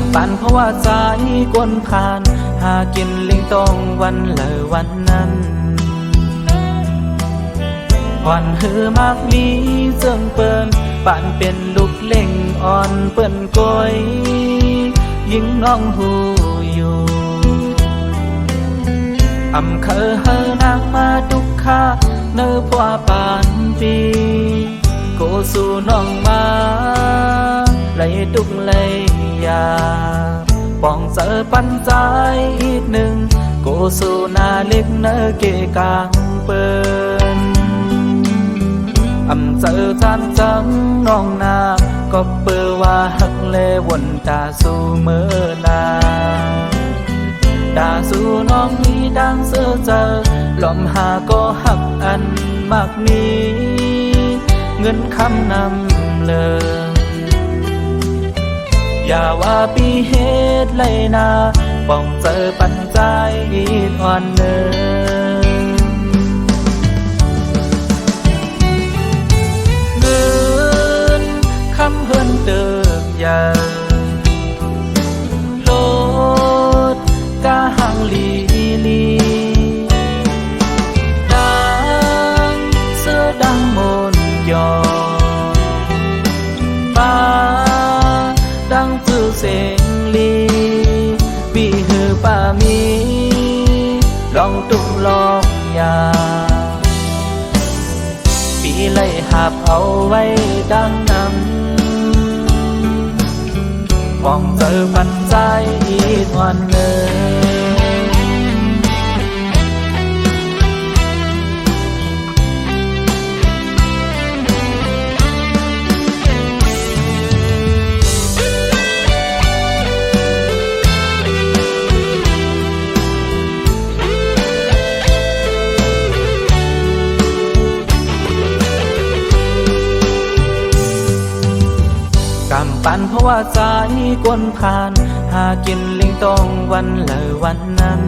ำปั่นเพราะว่าใจกวนผ่านหากินลิงตองวันเลยวันนั้นวันหือมากมีเจิงเปิ้นป่านเป็นลูกเล่งอ่อนเปิ้นก้อยยิ่งน้องหูอยู่อำเคอเฮอนางมาดุกค่าเนื้อพวปานปีโกสู่น้องมาไหลดุกเลยยาป้องเจอปันใจอีกหนึ่งโกสู่นาเล็กเนื้อเกกางเปิ้นอำเจอจานจังน้องนาก็เปือว่าหักเลวนตาสู่เมื่อนาดาสู่น้องมีดังเสือเจอลมหาก็หักอันมากมีเงินคำนำเลยอย่าว่าปีเหตุเลยนาป้องเจอปัญใจอีกอ่อนเนินเงินคำเฮินเติบยาโลดกาหังลีลีดังเสื้อดังมนยอฟ้าดังจือเสียงลีปีหือป่ามีลองตุกลองยาปีไล่หับเอาไว้ดังนำมองเจอปันใจอีกวันเนินกำปั่นเพราะว่าใจกวนผ่านหากินลิงตองวันเลยวันนั้น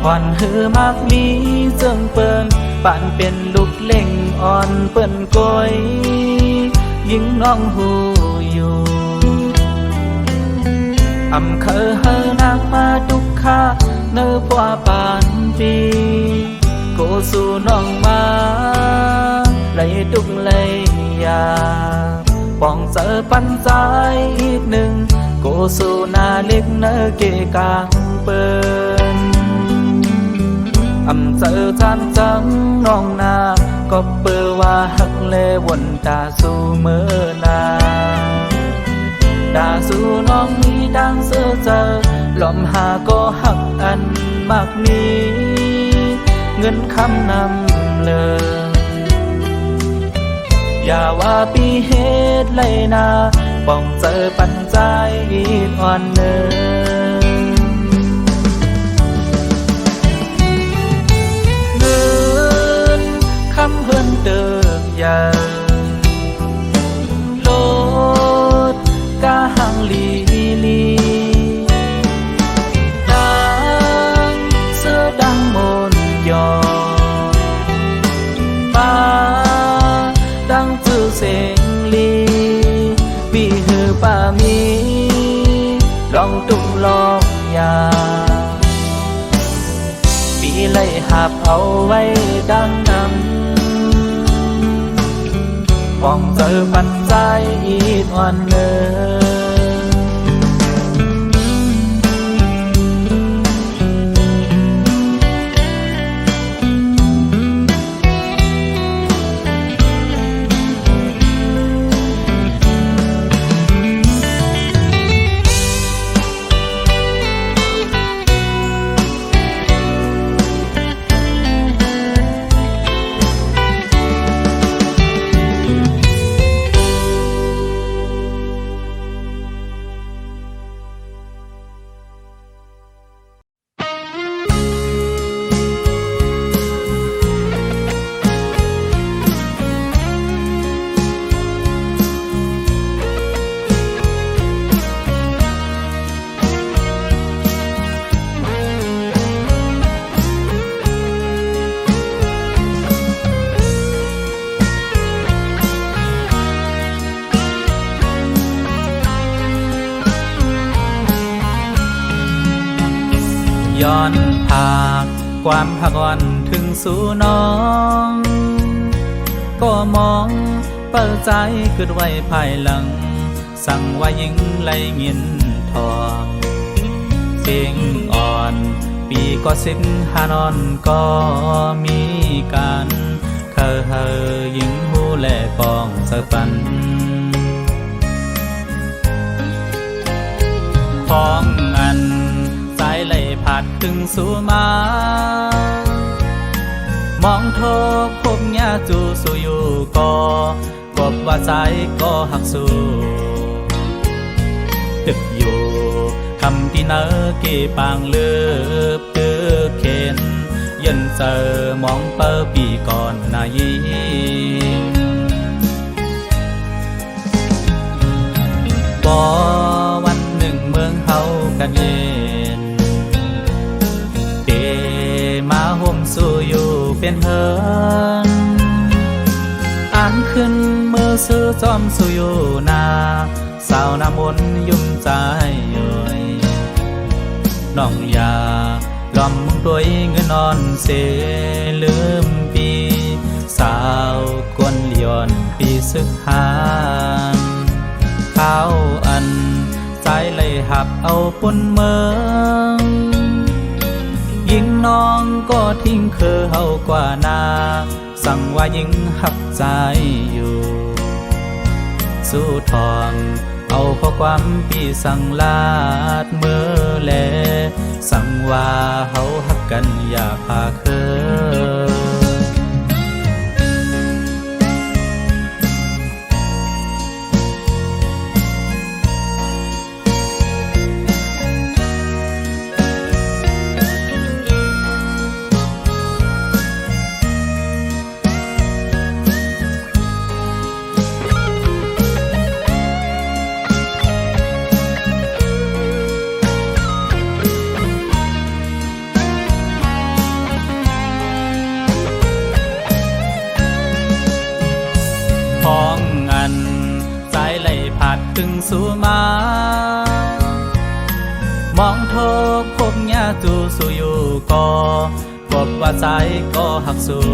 วันหือมากมีเจิงเปิ้นป่านเป็นลูกเล่งอ่อนเปิ้นก้อยยิ่งน้องหูอยู่อำเคอเฮอนางมาดุกค่าเนื้อพวปานปีโกสู่น้องมาไหลดุกเลยยาป้องเจอปันใจอีกหนึ่งโกสู่นาเล็กเนื้อเกกางเปิ้นอำเจอจานจังน้องนาก็เปือว่าหักเลวนตาสู่เมื่อนาดาสู่น้องมีดังเสือเจอลมหาก็หักอันมากมีเงินคำนำเลยอย่าว่าปีเหตุเลยนาป้องเจอปัญใจอีกอ่อนเนินเงินคำเฮินเติบยาโลดกาหังลีลีดังเสื้อดังมนยอฟ้าดังจือเสียงลีปีหือป่ามีลองตุกลองยาปีไล่หับเอาไว้ดังนำมองเจอปันใจอีกวันเนิน ย้อนพาความหักอ่อนถึงสู่น้องก็มองเปิดใจขึ้นไว้ภายหลังสั่งว่ายิ่งไหลเงินทองเสียงอ่อนปีก็สิ้นหานอนก็มีกันเธอยิ่งหูแลปองสักปันพ้องอันสายไหลผัดถึงสู่มามองโทพบญาจูสู่อยู่ก็กบว่าใจก็หักสู้ตึกอยู่คำที่เนอกี่ปางเลือบตือเข็นยันเจอมองเปอปีก่อนนายิงบ่วันหนึ่งเมืองเฮากันเย็นเดมาห่มสู่อยู่เป็นเฮินอ่านขึ้นมือซื้อจอมสู่อยู่นาสาวน้ำมนยุ่มใจย่อยน้องยาล้อมมึงด้วยเงินนอนเสลืมปีสาวกวนเลียนปีซึกหานข้าวอันใจเลยหับเอาปนเมืองยิงน้องก็ทิ้งคือเฮากว่านาสั่งว่ายิ่งหักใจอยู่สู้ทองเอาข้อความพี่สั่งลาดเมื่อแลสั่งว่าเฮาหักกันอย่าพาเคิถึงสู่มามองโทพบญาจูสู่อยู่ก็พบว่าใจก็หักสู้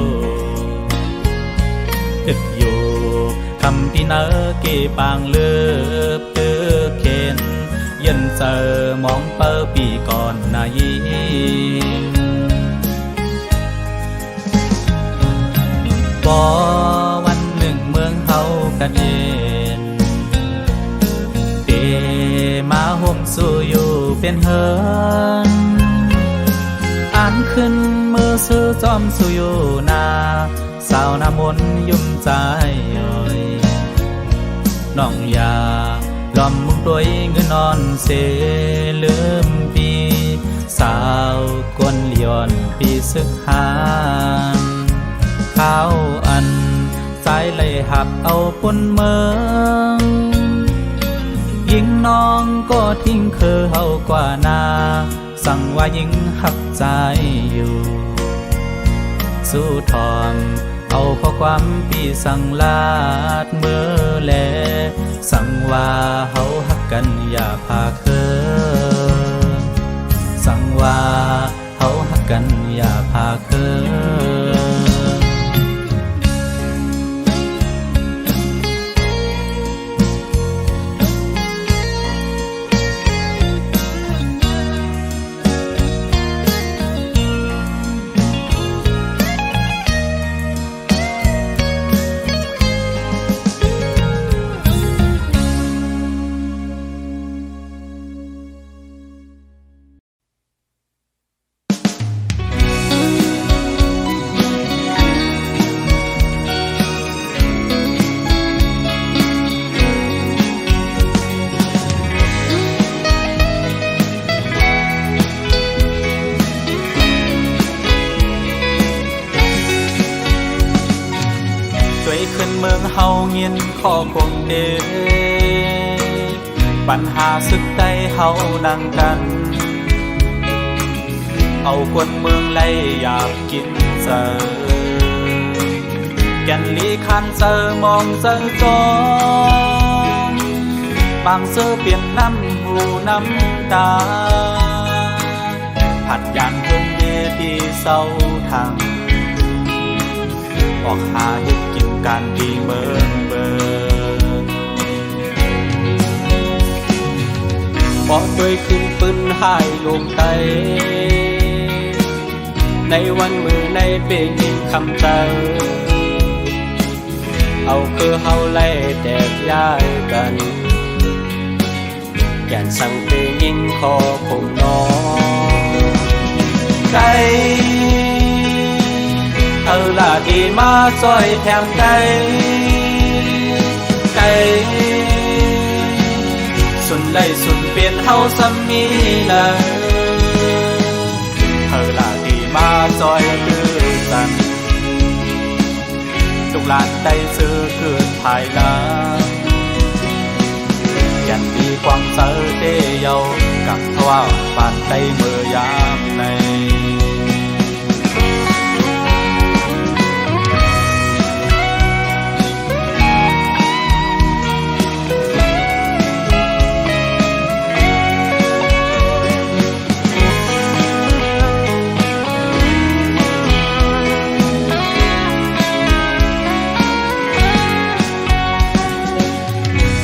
ตึกอยู่คำที่เนอกี่ปางเลือบตือเข็นยันเจอมองเปอปีก่อนนายิงบ่วันหนึ่งเมืองเฮากันเย็นมาห่มสู่อยู่เป็นเฮินอ่านขึ้นมือซื้อจอมสู่อยู่นาสาวน้ำมนยุ่มใจย่อยน้องยาล้อมมึงด้วยเงินนอนเสลืมปีสาวกวนเลียนปีซึกหานข้าวอันใจเลยหับเอาปนเมืองยิ่งน้องก็ทิ้งคือเฮากว่านาสั่งว่ายิ่งหักใจอยู่สู้ทองเอาข้อความพี่สั่งลาดเมื่อแลสั่งว่าเฮาหักกันอย่าพาเคินสั่งว่าเฮาหักกันอย่าพาเคิน เมืองเฮาเงียนข้อคงเดปัญหาสึกใดเฮานั่งกันเอาคนเมืองไล่อยากกินเจอแก่นลีคันเจอมองเจอจองบางเจอเปลี่ยนน้ำหูน้ำตา ผัดยานเพิ่นเดดีเศร้าทางออกหาเฮ็ดกินการดีเมินเบินบ่ด้วยขึ้นปืนหายลงไตในวันมือในเปยินคำเจ้าเอาคือเฮาไล่แตกย้ายกันแก่นสั่งเปยิงขอผมน้องใจเธอละดีมาซอยแถมใจใจสุนไล่สุนเปลี่ยนเฮาซ้ำมีนะเธอละดีมาซอยตื้อกันลูกหลานได้ซื้อเกิดภายหลังยันมีความเสือเดียวกับทว่าปานได้เมื่อยามใน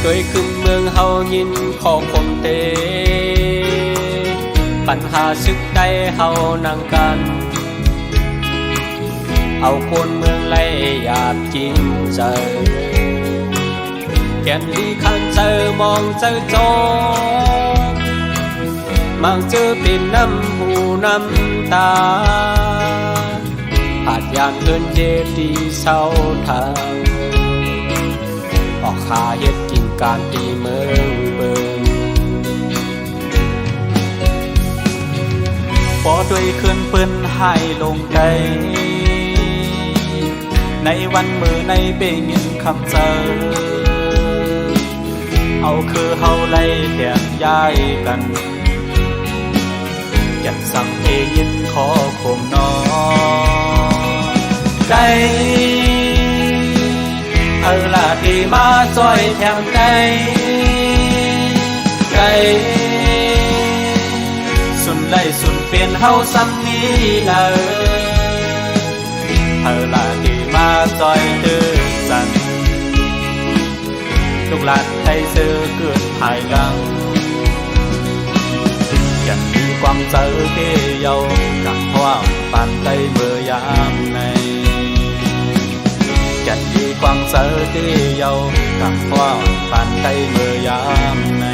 เคยขึ้นเมืองเฮายินของผมเตปัญหาซึกใดเฮานั่งกันเอาคนเมืองไล่หยาบจริงใจแก่นดีขันเจอมองเจอจอมังเจอเป็นน้ำหูน้ำตาอาจยานเกินเจดีเศร้าทางออกหาเฮ็ดกินการตีเมืองเบิ่งพอด้วยคืนปืนให้ลงใจในวันมือในเบยินคำเจอเอาคือเฮาไล่แตกย้ายกันอยากสั่งเอยินขอคมน้องใจเธอละดีมาซอยแถมใจใจสุนไล่สุนเปลี่ยนเฮาซ้ำนี้เลยเธอละดีมาซอยตื้อสันลูกหลานไทยซื้อเกิดภายหลังยังมีความเจอเที่ยวกับความปานได้เมื่อยามในยันดีความเสือที่เยากับความปานได้เมื่อยามใน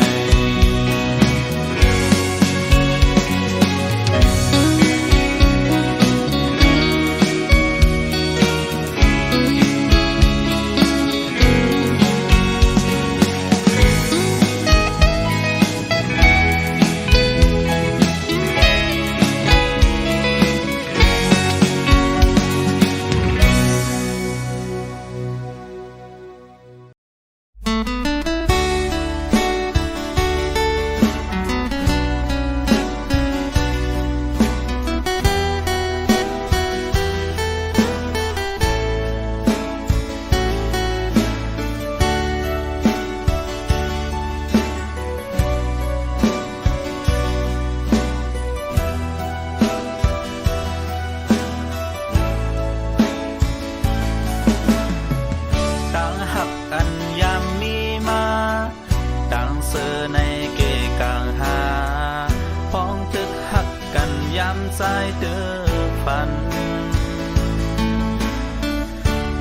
สายเดือฝัน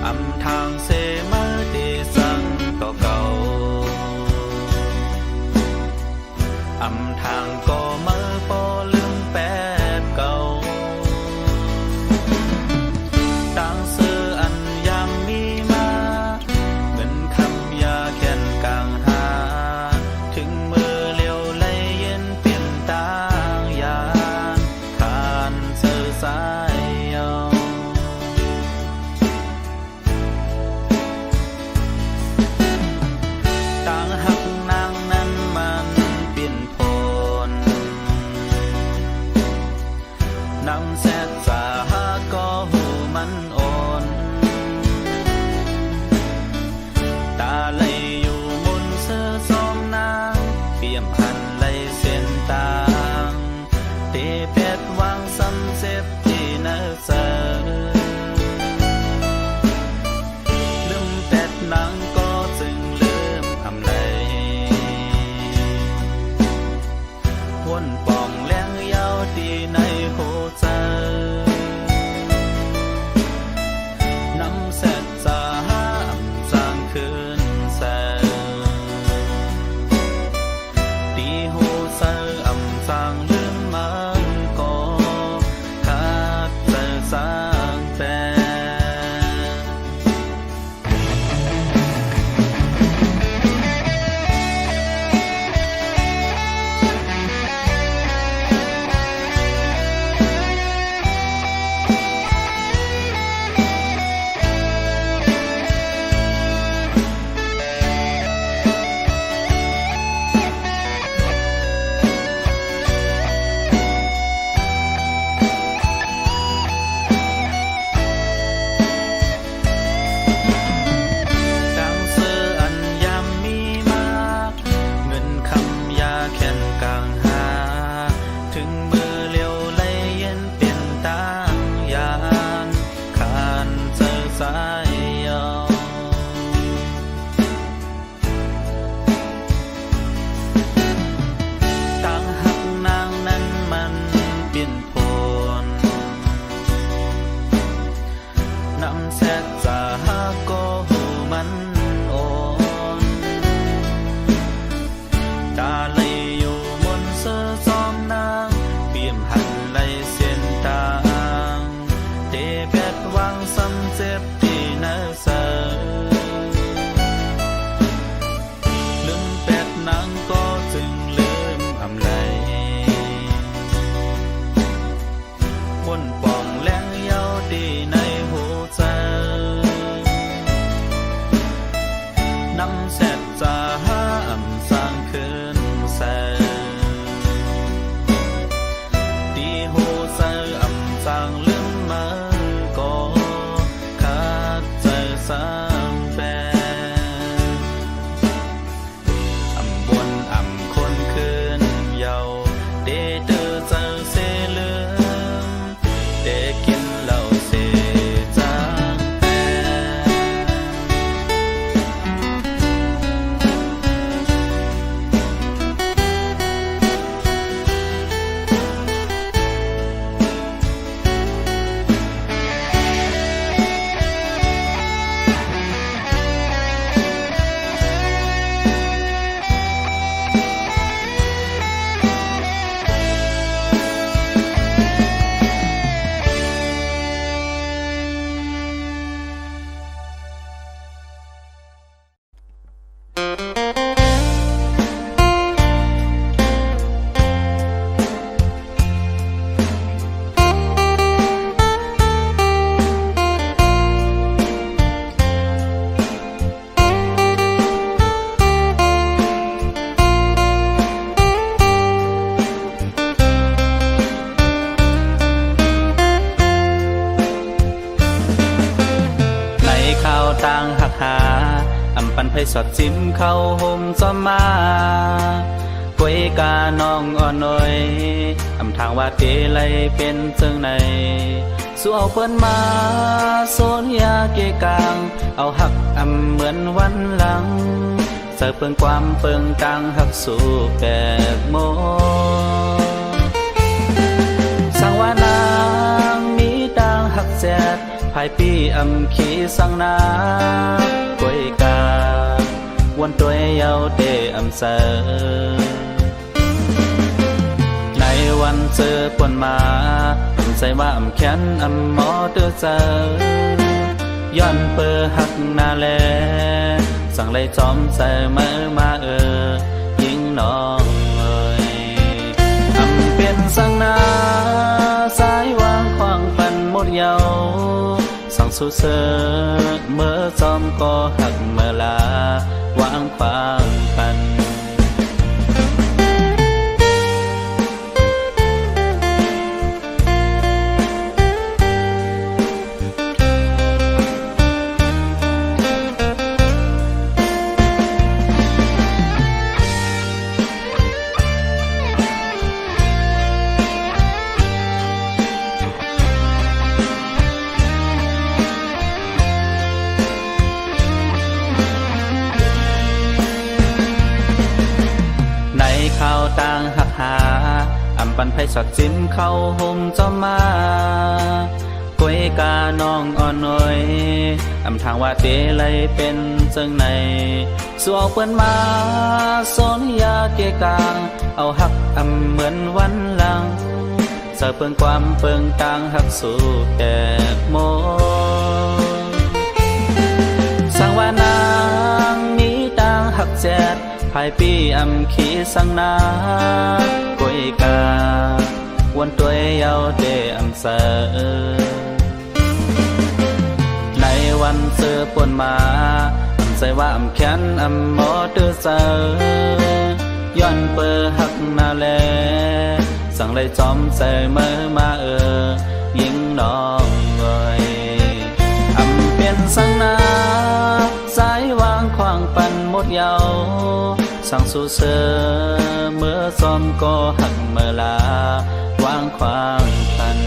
อำทางเสมาดีสังก็เก่าอำทางก็เมื่อพอลืมแป๊บเก่าต่างซื้ออันยามมีมาเงินคำยาแค้นกลางหาถึงมือเลี้ยวไหลเย็นเปลี่ยนตางยาสายเอาต่างหักนางนั้นมันเปลี่ยนพล วนปองแรงยาวตีในหัวใจน้ำแสดสาหาสร้างคืนแสตีหูเสืออำสร้างลืมมาก็ขาดเสือสร้างแปรต่างหักหาอำปันไพสอดซิมเข้าห่มจอมมาป่วยกาน้องอ่อนน้อยอำทางว่าเตไลเป็นเจิงในสู้เอาเปิ้นมาโซนยาเกกลางเอาหักอำเหมือนวันหลังเสิร์ฟเปิงความเปิงกลางหักสู่แปกโมสังวานางมีต่างหักแจดภายปีอำขีสังนาป่วยกาวันตัวเยาเตอำเสอในวันเจอปนมาใจว่าอำแขนอำหมอเตือเจอย้อนเปิหักนาแลสั่งเลยจอมใจเมื่อมายิ่งน้องเอ่ยอำเป็นสังนาสายวางควางปันหมดเยาสั่งสู้เสอเมื่อจอมก็หักเมื่อลาวางควางปัน ปันไผสักจิ้มเข้าห่มจอมมากวยกาน้องอ่อนน้อยอำทางว่าเตเลยเป็นจังไหนสัวเปิ้นมาสนยาเกกางเอาหักอำเหมือนวันหลังเสเปิงความเปิงกลางหักสู่แก่โมสังว่านางมีต่างหักแจดภายปีอำขีสังนากวยกาวันตัวเยาเตอำเสอในวันเสือปนมาอำใจว่าอำแขนอำหมอเตือเสอย้อนเปอหักนาแลสั่งเลยจอมใจเมื่อมายิงน้องเอ่ยอำเป็นสังนาสายวางขวางปันหมดเยาสั่งสู่เสือเมื่อซ้อมก็หักเมื่อลาวางขวางปัน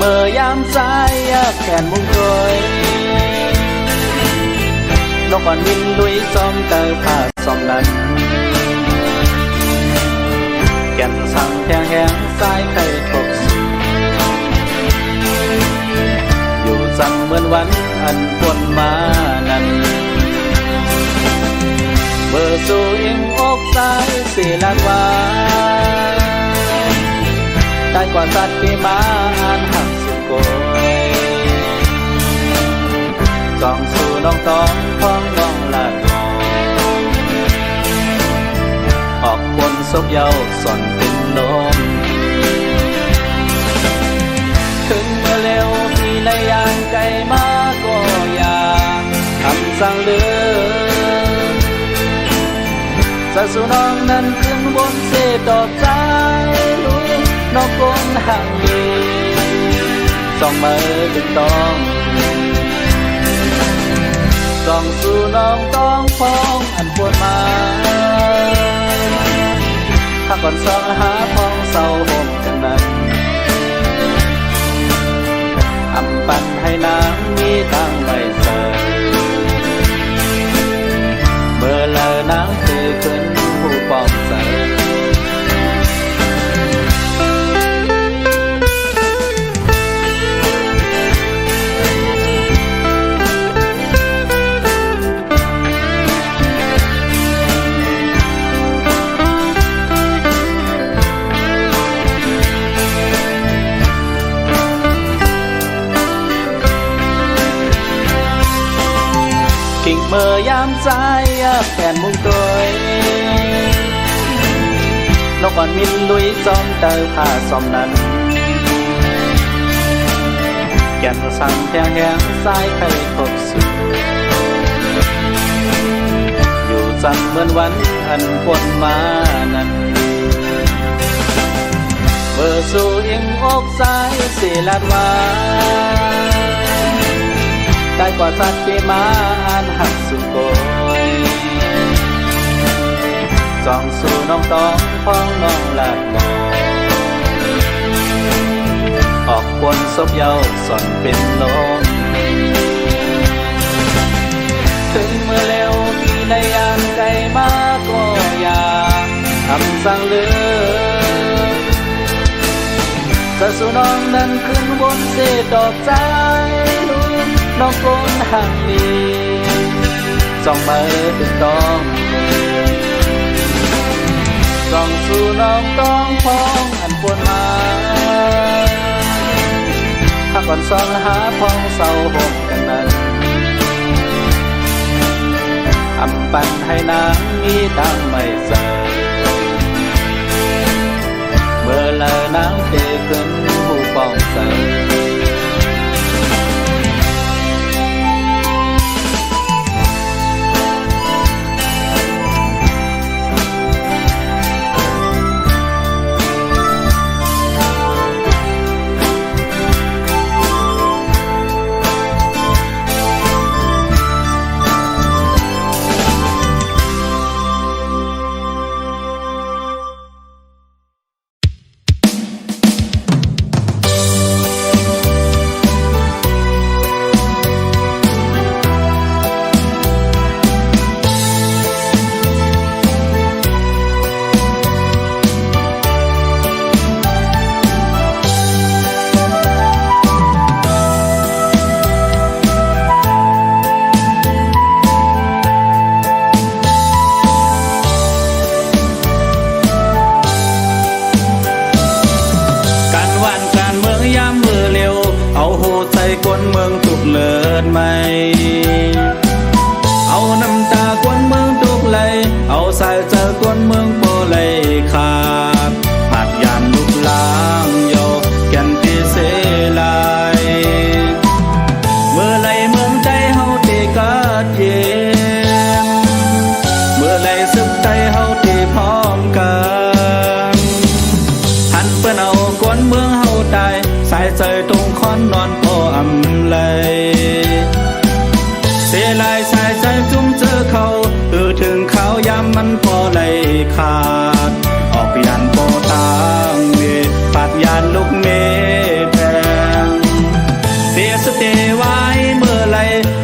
เมื่อยามใจแขนมุงโดยนกอ่อนมินลุยซ้อมเตอผ้าซ้อมนั้นแก่นสั่งแทงแหงสายไข่ทบสูอยู่จำเหมือนวันอันปนมานั้นเบอร์สู่อิงอกสายสีลาดวาได้กว่าสัตว์ที่มาอ่านหักสุโกยจองสู่น้องต้องพ้องน้องลาดงออกบนศพเยาส่อนเป็นลมถึงเมื่อเร็วมีระยางไกลมาก็อยากทำสั่งเลือจะสู่น้องนั้นขึ้นบนเสดอกใจนอกกงห่างลีจ้องมือดึงต้องจ้องสู่น้องต้องพ้องอันปวดมาถ้าก่อนสองหาพ้องเศร้าห่มกันนั้นอำปันให้นางมีตั้งใบเสยเมื่อเลอนางคือขึ้นผู้ป้องเสยกิ่งเมื่อยามใจแผ่นมุงโดยนกอ่อนมินลุยซ้อมเตอผ้าซ้อมนั้นแก่นสั่งแทงแหงสายไข่ทบสูอยู่จำเหมือนวันอันปนมานั้นเบอร์สู่อิงอกสายสีลาดวาได้กว่าสัตว์ที่มาอ่านหักสุโกยจองสู่น้องต้องพ้องน้องลาดงออกบนศพเยาส่อนเป็นลมถึงเมื่อเร็วมีในยามไกลมาก็อยากทำสั่งเลือจะสู่น้องนั้นขึ้นบนเสดอกใจน้องกนห่างลีจ้องมือดึงต้องจ้องสู่น้องต้องพ้องอันปวดมา ก่อนสองหาพ้องเศร้าหกกันนั้นทำปันให้น้ำมีตังไม่เจอเมื่อเลอน้ำเทขึ้นหูป้องเจอกวนเมืองตุกเลิศไหมเอาน้ำตากวนเมืองตุกไหลเอาสายเจอกวนเมืองโปไหลขาดหัดยานลุกล้างโยแก่นที่เสลายเมื่อไหลเมืองใจเฮาตีกาดเย็นเมื่อไหลสึกใจเฮาตีพร้อมกันหันเปิ้นเอากวนเมืองเฮาตายสายใจตรงคอนนอนพออำเลยเสียลายสายใจจุ่มเจอเขาถึงเขายามมันพอเลยขาดออกยันโปตางเวปัดยานลูกเมแพงเสียสติไว้เมื่อไร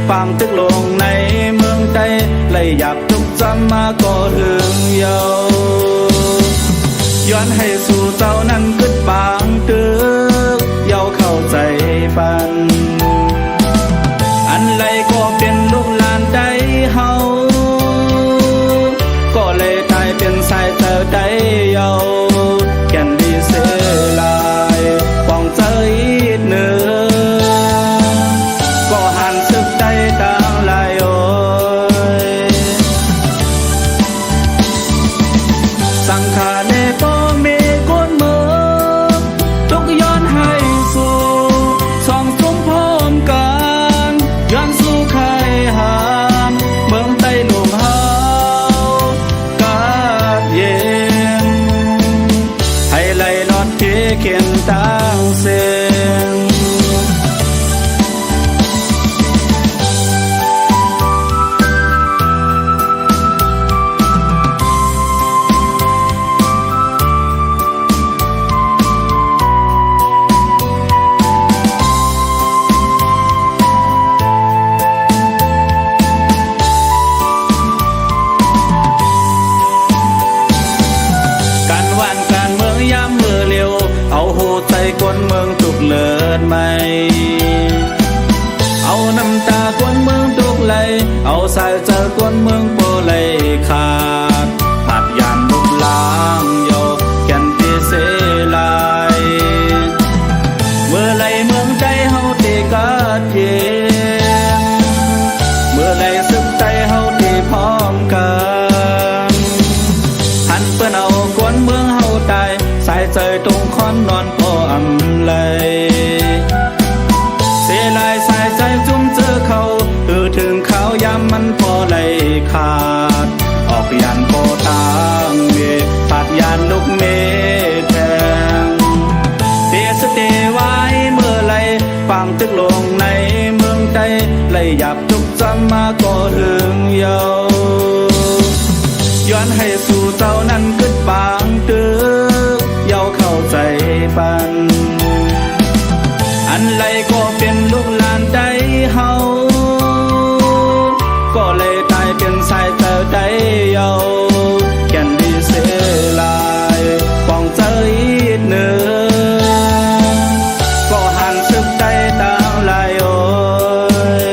ฟังตึกลงในเมืองใจเลยอยากทุกจำมาก็ถึงเยาย้อนให้สู่เจ้านั้นกึดบางตึกเย้าเข้าใจปันอันไรก็เป็นลูกหลานใจเฮาก็เลยตายเป็นสายเจอใจเย้าแก่นดีเสลายป้องใจเนื้อก็หันสึกใจต่างลายโอยสังขารเขียนตั้งเสียงใจกวนเมืองตุกเลิศไหมเอาน้ำตากวนเมืองตุกไหลเอาสายเจอกวนเมืองโปไหลขาดหัดยานลุกล้างโยแก่นที่เสลายเมื่อไหลเมืองใจเฮาตีกาดเย็นเมื่อไหลสึกใจเฮาตีพร้อมกันหันเปิ้นเอากวนเมืองเฮาตายสายใจตรงคอนนอนพออำเลยเสียลายสายใจจุ่มเจอเขาถึงเขายามมันพอเลยขาดออกยันโปตางเวปัดยานลูกเมแทงเสียสติไว้เมื่อไรฟังตึกลงในเมืองใจเลยอยากทุกจำมาก็ถึงเยาย้อนให้สู่เจ้านั้นกึดบางตึกเย้าเข้าใจปันอันไรก็เป็นลูกหลานใจเฮาก็เลยตายเป็นสายเตอใจเย้าแก่นดีเสลายป้องใจเนื้อก็หันสึกใจต่างลายโอย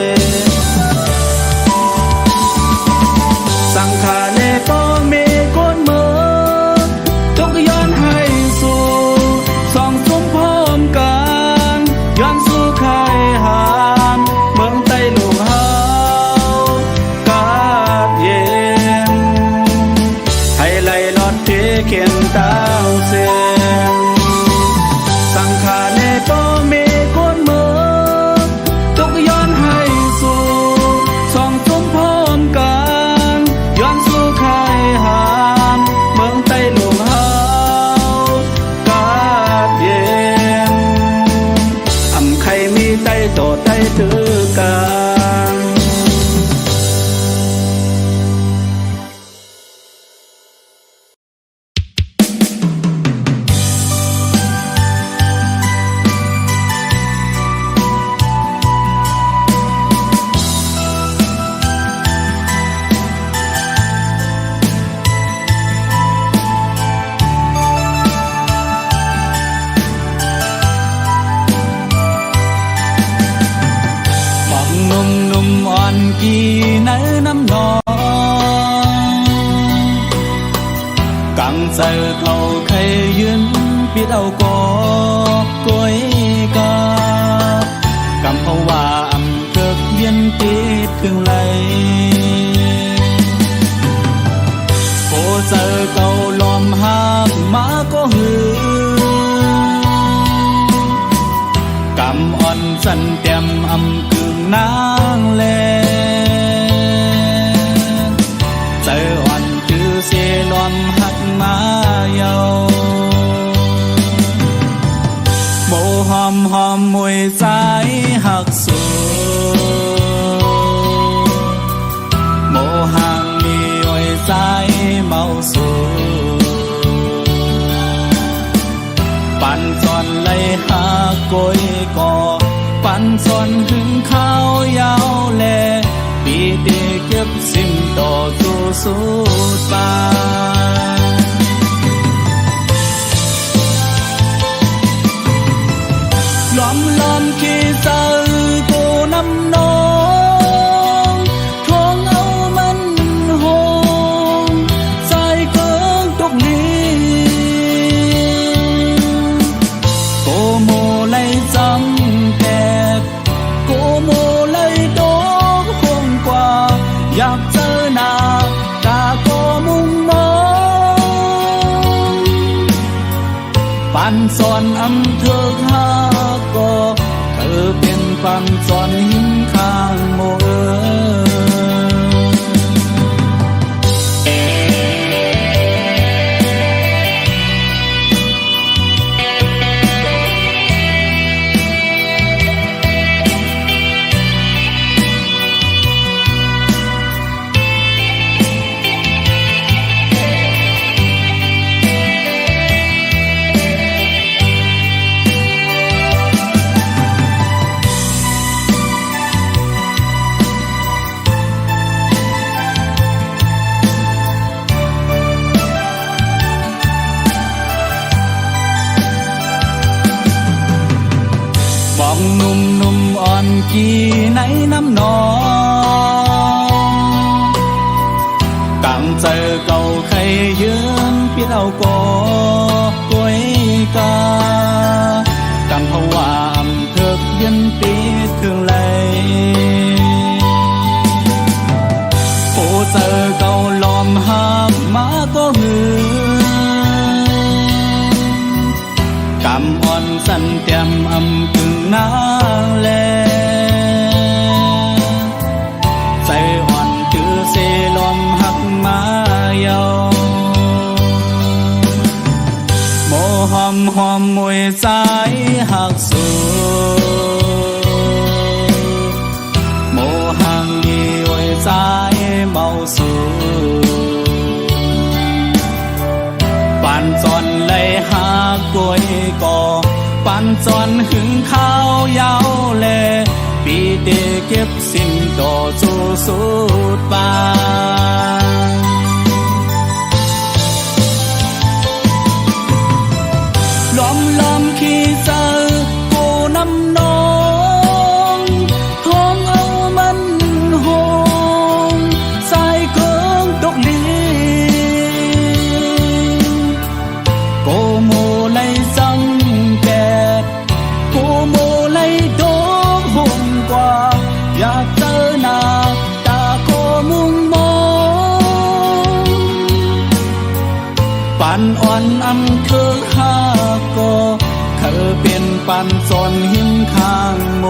สังขารก็มีก้นมือทุกย้อนให้สู่สองสุมพ càng giờ cầu khay yến biết đâu có cối ca cầm hậu hòa ẩm thực viên tiết thương lấy phố giờ cầu lòm hát má có hư cầm on sân tem âm cường nang lên giờ on chữ xe lòm hát má yêu mồ hòm hòm mùi trái hạc sù mồ hàng mi ôi trái màu sùปั่นจอนเลยหาก้อยก่อปั่นจอนหึงข้าวยาวแลปีเดเก็บสิ่งต่อสู้สู้ตาล้อมล้อมขี้เจอกูน้ำนองทวงเอามันหงใจเกิงตุกนี้โกโมไลจำแกโกโมไลโดกคงกว่าอยากเจอหน้ากาโกมุ่งมองปั่นสอนอำเภอข้าก็เธอเป็นปั่นสอนหินข้างโมบอกหนุ่มหนุ่มอ่อนกี่ในน้ำนองกางเจอเก่าใครยืนเปียเอาก่อกวยกากำภาวะเถิกยืนปีเครื่องไหลโอ้เจอเก่าล้อมหักมาก็หือกำอ่อนสั่นเตรียมอำกึ่งน้าแลใจอ่อนจือเสลมหักมาเยาโมหอมหอมมวยใจหักสูโมหังมีไว้ใจเมาสูปั่นจอนเลยหากล้วยก่อปั่นจอนหึงข้าวยาวแลปีเดเก็บสิ่งต่อสู้สุดปานล้อมล้อมขี้เจอกูน้ำนองทวงเอามันหงสายเกิงตกลีโกโมไลจังแกโกโมไลโดกหงกว่าอยากเจอหน้าตาโกมุ่งมองปั่นอ่อนอำเธอหาก็เธอเป็นปั่นสอนหินข้างโม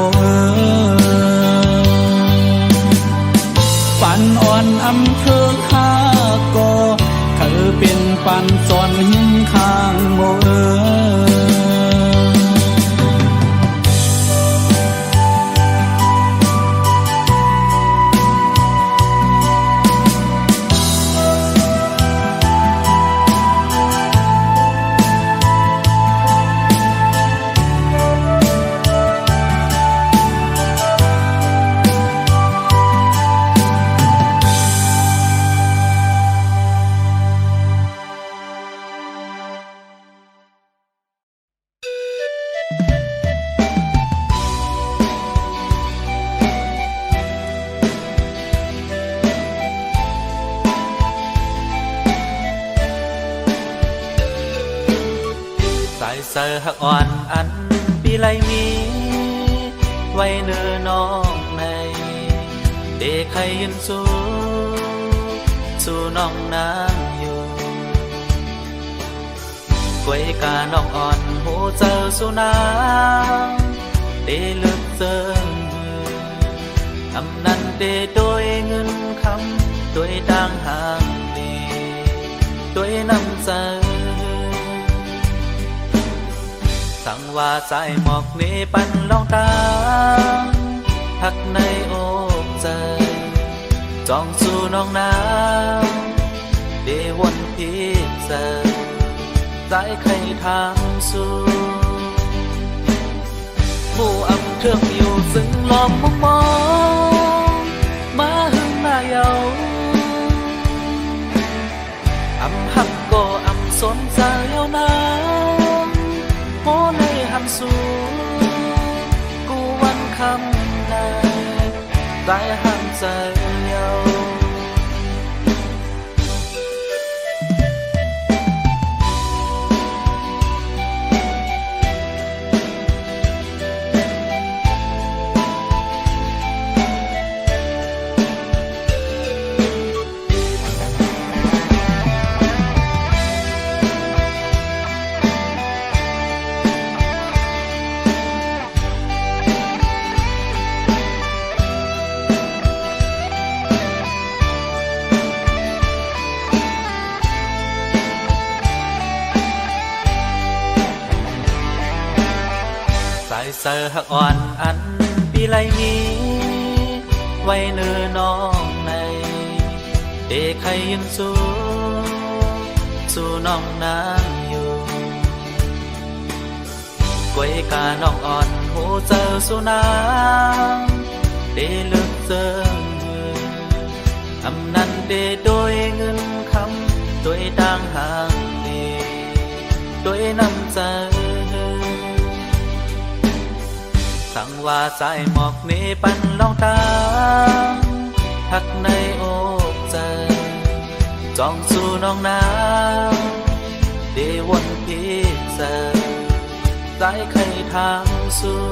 ปั่นอ่อนอำเธอหาก็เธอเป็นปั่นสอนหินข้างโม เสอหักอ่อนอันปีไรมีไว้เนื้อน้องในเด็กใครยืนสู่น้องนางอยู่กวยกาน้องอ่อนหูเจอสู่นางเดลึกเจอคำนั้นเดโดยเงินคำโดยดังห่างเดโดยน้ำใจสั่งว่าใจหมอกนี้ปันลองตามหักในอกใจจองสู่น้องน้ำเดวนพิเศษใจใครทางสู่ผู้อำเครื่องอยู่ซึ่งลอมมองมาหึงมาเยาอำหักก็อำสนใจเอาน้ำโมในหันสู่กูวันคำในใจหันใจเยาเสอหักอ่อนอันปีไรมีไว้เนื้อน้องในเด็กใครยืนสู่น้องนางอยู่กวยกาน้องอ่อนหูเจอสู่นางเดลึกเจอคำนั้นเดโดยเงินคำโดยดังห่างเดโดยน้ำใจสั่งว่าใจหมอกนี้ปันลองตามหักในอกใจจองสู่น้องน้ำเดวนพิเศษใจใครทางสู่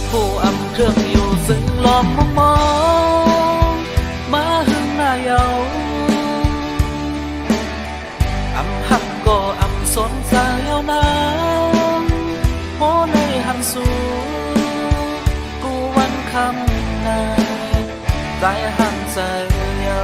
ผู้อำเครื่องอยู่ซึ่งลอมมองมาหึงมาเยาอำหักก็อำสนใจเอาน้ำโมในหันสู่กูวันคำในใจหันใจเยา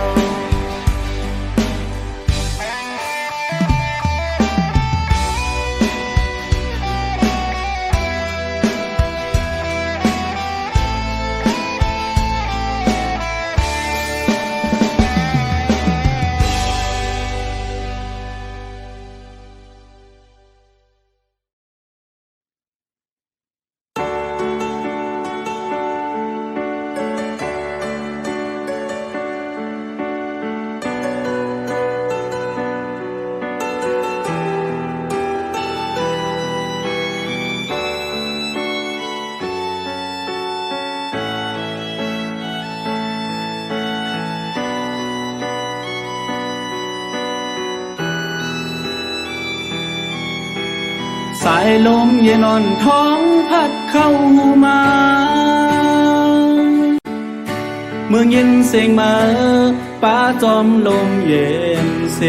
สายลมเย็นอ่อนท้องพัดเข้ามาเมืองเย็นเสียงมาป้าจอมลมเย็นเส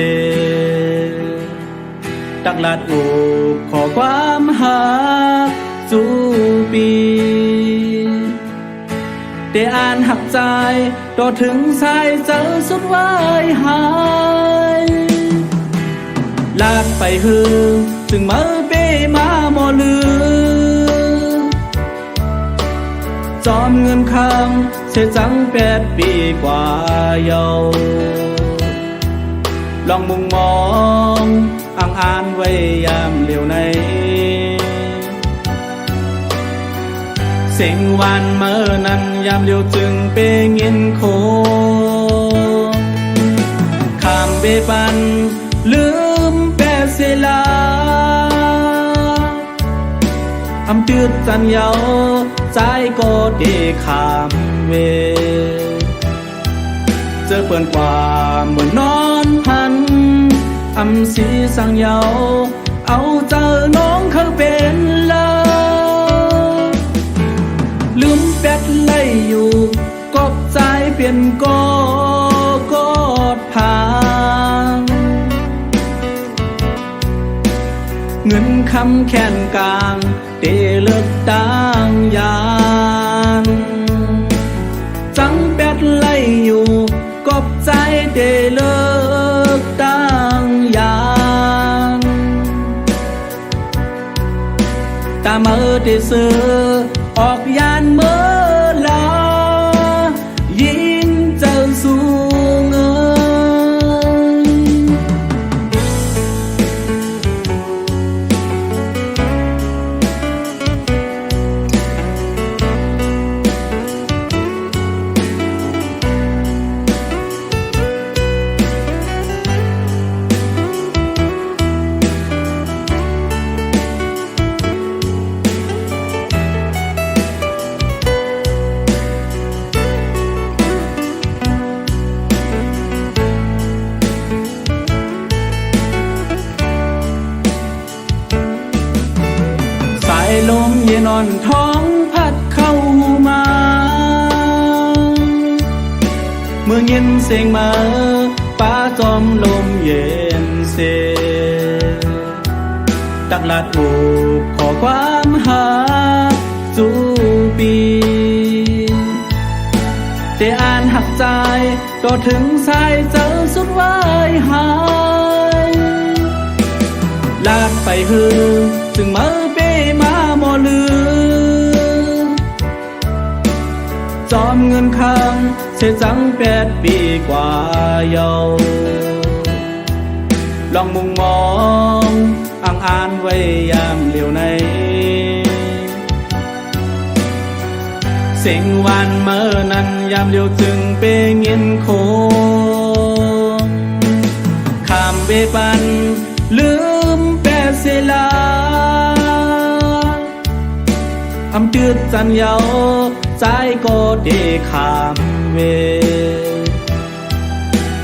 ตักลาดอูขอความหาสู่ปีได้อ่านหักใจต่อถึงสายเจอสุดวายหายลาดไปฮือถึงมาเป้มาบ่ลือจอมเงินคำเสียจัง8 ปีกว่าเยาลองมุงมองอ่านไว้ยามเหลียวในเสียงหวานเมื่อนั้นยามเหลียวจึงเป้เงินโคข้ามเบปันลืมแปะเสลาอำจืดจันเยาใจก็เดขามเวเจอเปิ่นกว่าเหมือนนอนพันอำสีสังเยา เอาเจอน้องเขาเป็นเลยลืมเป็ดไล่อยู่กบใจเปลี่ยนกอดผางเงินคำแค้นกลางเตเลิกต่างยานจังเป็ดไล่อยู่กบใจเตเลิกต่างยานตาเมื่อเตซื้อออกยานเมื่อลายิงเจ้าสูงเงินสายลมเย็นอ่อนท้องพัดเข้ามาเมื่อเย็นเสียงมาป้าจอมลมเย็นเสตักลาดอูบขอความหาจูปีแต่อ่านหักใจต่อถึงสายเจอสุดวายหายลาดไปหือจึงมาเป้มาบ่ลือจอมเงินค้างเสียจัง8 ปีกว่าเยาลองมุงมองอ่านไว้ยามเหลียวในเสียงวันเมื่อนั้นยามเหลียวจึงเป้เงินโคงข้ามเวปันลืมแปดเสลาอำจืดจันเยาใจก็เดขามเว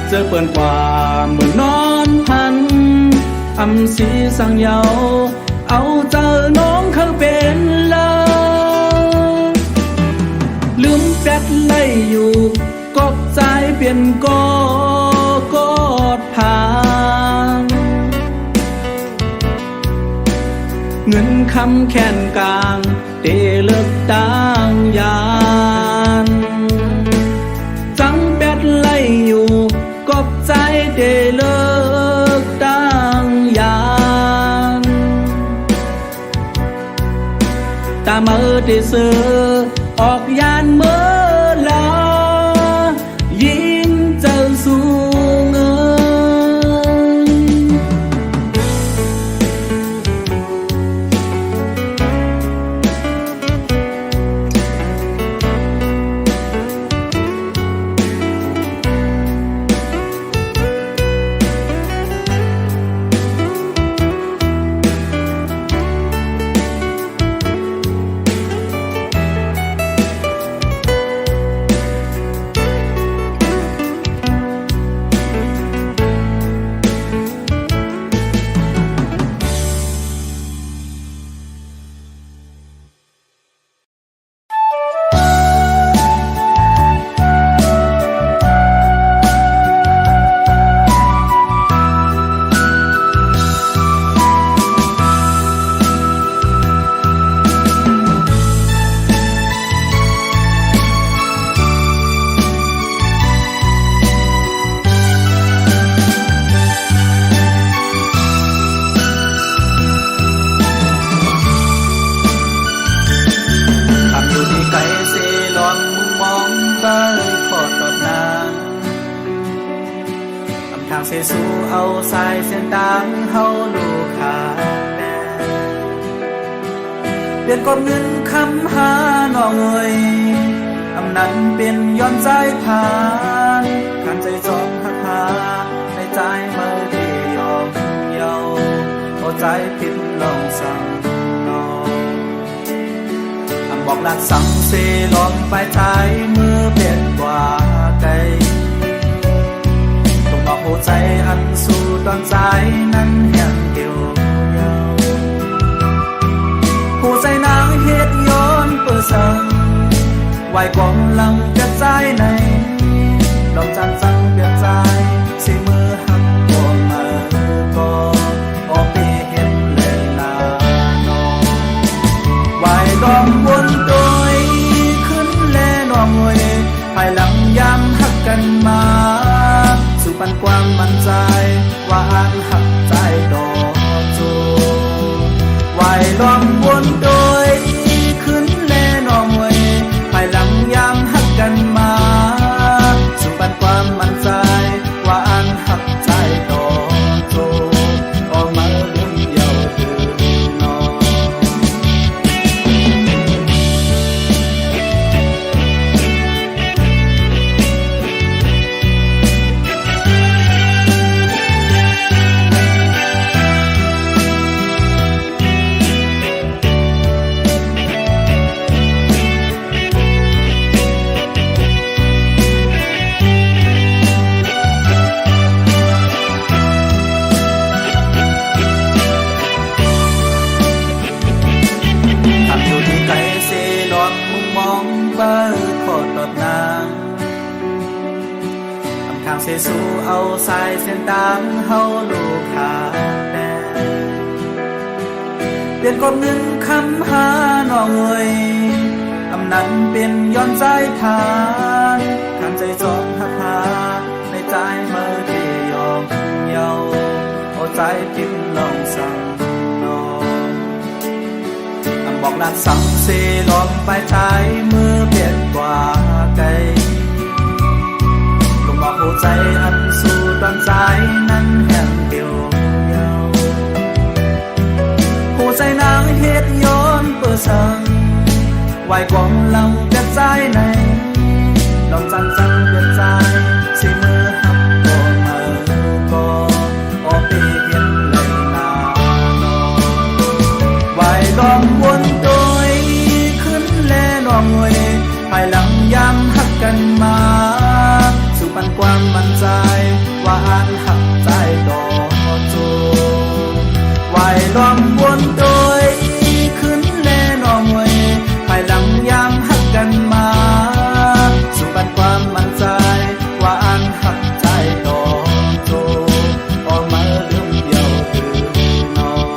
เจอเปิ่นกว่าเหมือนนอนพันอำสีสังเยาเอาเจอน้องเขาเป็นเลยลืมเป็ดไล่อยู่กบใจเปลี่ยนกอดผางเงินคำแค้นกลางเตเลิกต่างยานจังเป็ดไล่อยู่กบใจเตเลิกต่างยานตาเมื่อเตซื้อออกยานเมื่อลายิงเจ้าสูงเงิน เสสู่เอาสายเส้นต่างเฮาลูกหาแน่เปลี่ยนกดเงินคำหาน้องเอ่ยอำนั้นเป็นย้อนใจผ่านขันใจจองหักหาในใจเมื่อที่ยอมเยาพอใจผิดลองสั่งน้องบอกหลักสั่งเสลองไปใจมือเป็นกว่าไกลต้องบอกหัวใจอันสู่ตอนใจนั้นยังเดียว vài con lòng kết trái này lòng tràn răng biệt dài xin mưa hằng của mơ có ô bê hiên lệ là nó vài con buồn tôi khấn lê nọ ngồi phải lặng giam hắc cần mà dù băn quang băn dài và an hắc dài đỏ dù vài con buồn tôi khấn lê nọ ngồi phải lặng giam hắc cần mà dù băn quang băn dài và an hắc dài đỏ dù có mơ lưng giàu từ nóเสสู้เอาสายเส้นตามเฮาลูกหาแน่เปลี่ยนกบหนึ่งคำหาน้องเอ่ยอำนั้นเป็นย้อนใจผ่านขันใจจองหักหาในใจเมื่อที่ยอมเยาเอาใจพิมพ์ลองสั่งน้องบอกรักสั่งเสลองไปใจมือเปลี่ยนกว่าไกลบอกหัวใจอันสู่ตอนสายนั้นแห่งเดียวเยาหัวใจนางเฮ็ดย้อนเปิดสั่งไหวกวางลำเก็บใจในลองจันจังเปลี่ยนใจสิมือหักก็มาก็ออกไปเพียงเลยนาโนไหวลองวนโดยขึ้นแลน้องเวยภายหลังยามหักกันมาปันความมั่นใจว่าอันหักใจต่อจูไหวล้อมวนโดยขึ้นแลน้องเวยภายหลังยามหักกันมาสู่ปันความมั่นใจว่าอันหักใจต่อจูออกมาเรื่องเดียวคือน้อง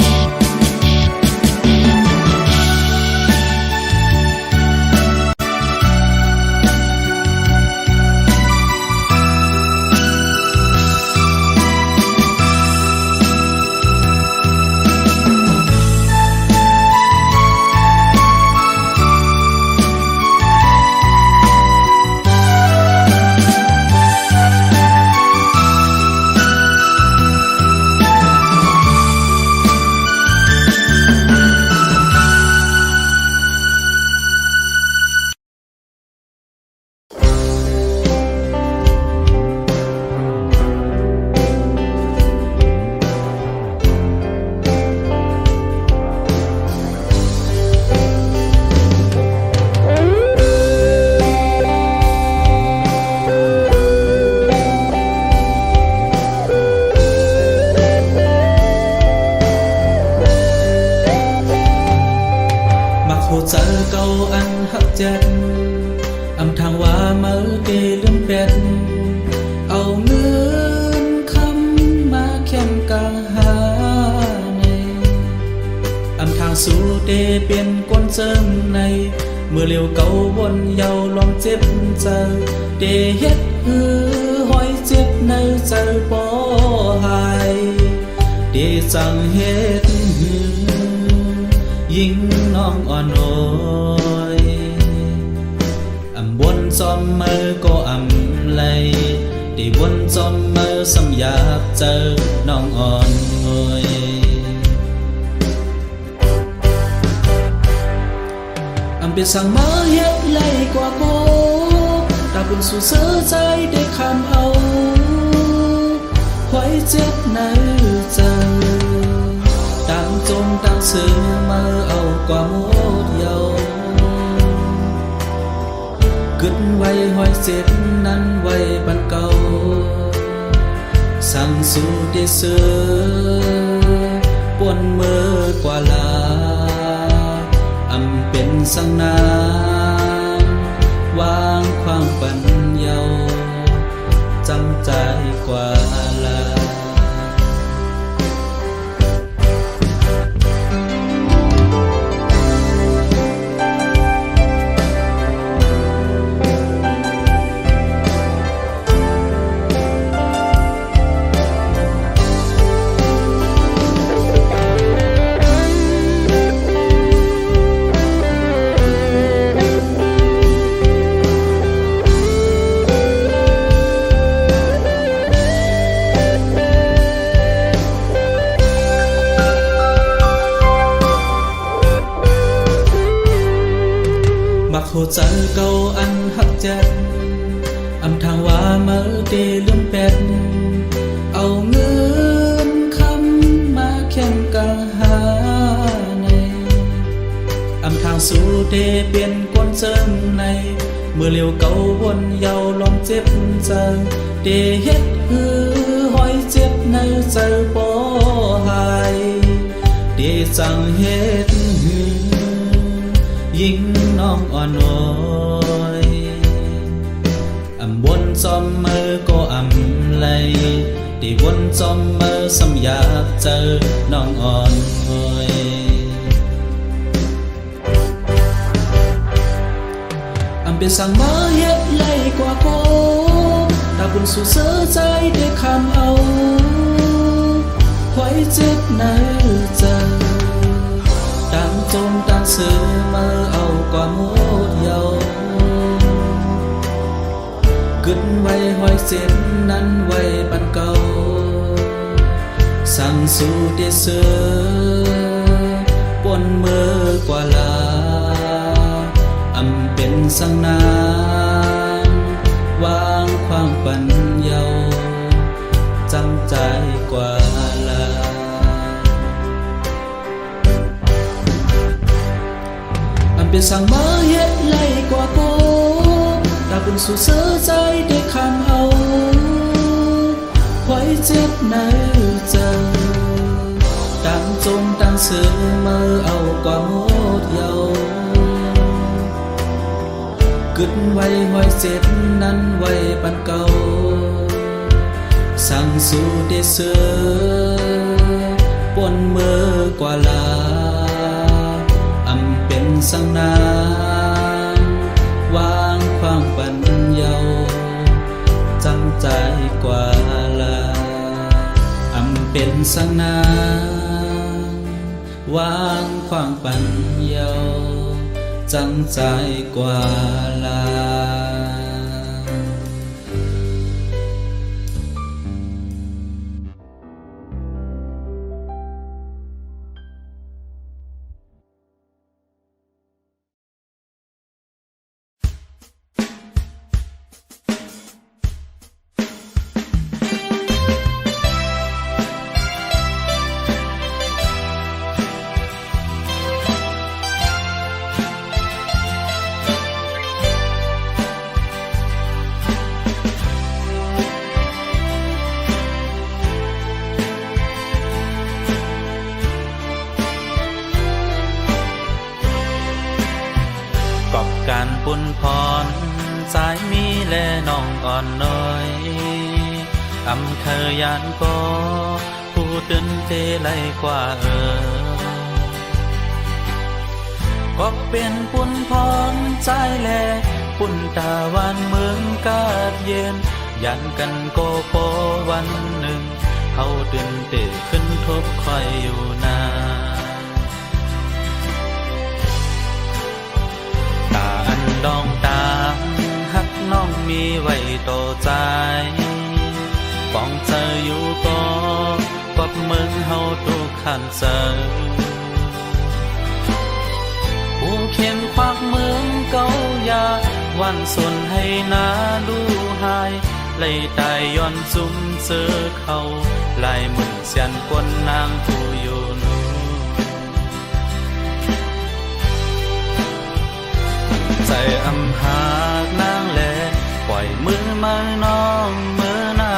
อำทางว่าเมื่อเดลืมเป็ดเอาเงินคำมาเข้มกลางหาในอำทางสู่เดเปลี่ยนกวนเจิงในเมื่อเลี้ยวเก่าวนเยาลองเจ็บเจอเดเฮ็ดหือหอยเจ็บในใจบ่หายเดจังเฮ็ดหือยิ่งน้องอ่อนโอยบนจอมมือก็อำเลยที่บนจอมมือสัมอยากเจอน้องอ่อนงอยอำเป็นสั่งมาเฮ็ดไล่กว่าโกตาบุญสู่เสือใจได้คำเอาไว้เจ็บในใจต่างจงต่างซื้อมาเอากว่าโมดเยาขึ้นไว้ห้อยเจ็บนั้นไว้บันเก่าสั่งสู่ได้เสือปวนมือกว่าลาอำเป็นสังนาม ใจกว่าลามักโหใจเก่าอันหักจัดอำทางว่ามาเดลืมเป็ดเอาเงินคำมาแข่งกันหาในอำทางสู่เดเปลี่ยนกวนเจิมในเมื่อเลี้ยวเก่าวนเยาลองเจ็บใจเดเฮ็ดหือหอยเจ็บในใจบ่หายเดจังเฮ็ดหือยิ่งน้องอ่อนน้อยอำวนจอมมือก็อำไหลที่วนจอมมือสำอยากเจอน้องอ่อนน้อยอำเป็นสั่งมาเฮ็ดไล่กว่าโกตาบุญสู่เสือใจได้คำเอาไว้เจ็บในใจต่างจมต่างซื้อมาเอากว่าหมดเยากึดไว้หอยเจ็บนั้นไว้ปันเก่าสั่งสู่เดเสือปนมือกว่าลาอำเป็นสังนานวางความปัญเยาจำใจกว่าลาเป็นสั่งมาเฮ็ดไล่กว่าโกตาบุญสู่เสือใจได้คำเอาไว้เจ็บในใจต่างจมต่างเสือมาเอากว่าหมดเยากึดไว้หอยเจ็บนั้นไว้ปันเก่าสั่งสู่เดเสือปนมือกว่าลาเป็นสังนานวางความปัญเยาจำใจกว่าลาอำเป็นสังนานวางความปัญเยาจำใจกว่าลาการปุ่นพรสายมีและน้องอ่อนน้อยอำเคยยานก็ผู้ตื่นเตไลกว่าก็เป็นปุ่นพรใจแลปุ่นตาวันเมืองกาดเย็นยันกันโกโปวันหนึ่งเฮาตื่นเตขึ้นทบคอยอยู่นาดองตามหักน้องมีไว้ต่อใจป้องเธออยู่ก็กวับเมืองเฮาทุกขันเสอผู้เข้มควักเมืองเก่ายาวันส่วนให้นาดูหายไล่ตายย้อนซุ่มเสือเขาไล่มึนเสียนกวนนางผู้อยู่นูใจอำหากนางแลปล่อยมือมาน้องมือนา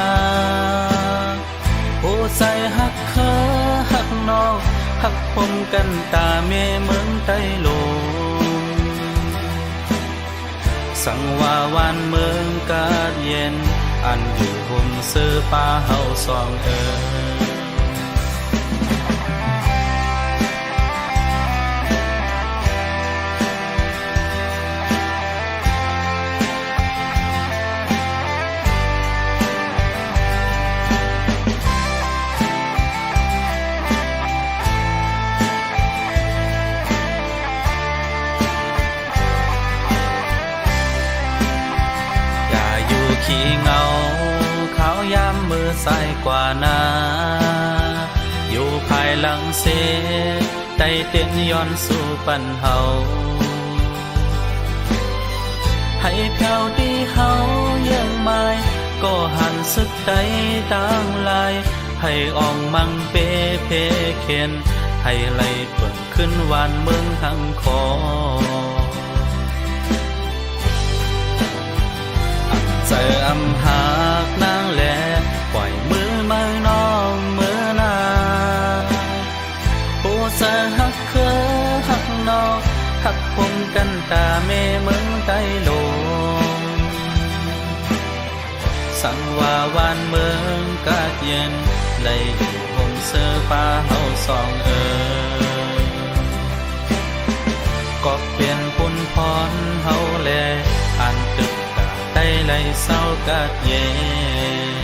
โอ้ใจหักเคอหักน้องหักผมกันตาเมเมืองไต้ลงสั่งว่าวันเมืองกาดเย็น อันอยู่ห่มเสื้อป้าเฮาสองขี้เงาขาวยามมือใส่กว่านาอยู่ภายหลังเสไต่เต้นย้อนสู่ปันเฮาให้แผ่วดีเฮายังไม่ก็หันสึกใดต่างลายให้อ่องมังเปเพเข็นให้ไหลเปิดขึ้นวานเมืองหังคอเจออำหากนางแลปล่อยมือมาน้องมือนาผู้เจอหักเคอหักนอกหักพงกันตาเมเมืองไต้ลงสั่งว่าวานเมืองกาดเย็นเลยอยู่ห่มเสื้อป้าเฮาสองก็เปลี่ยนปุ่นพรเฮาแลอ่านตึกได้ไหลเศร้ากาดเย็น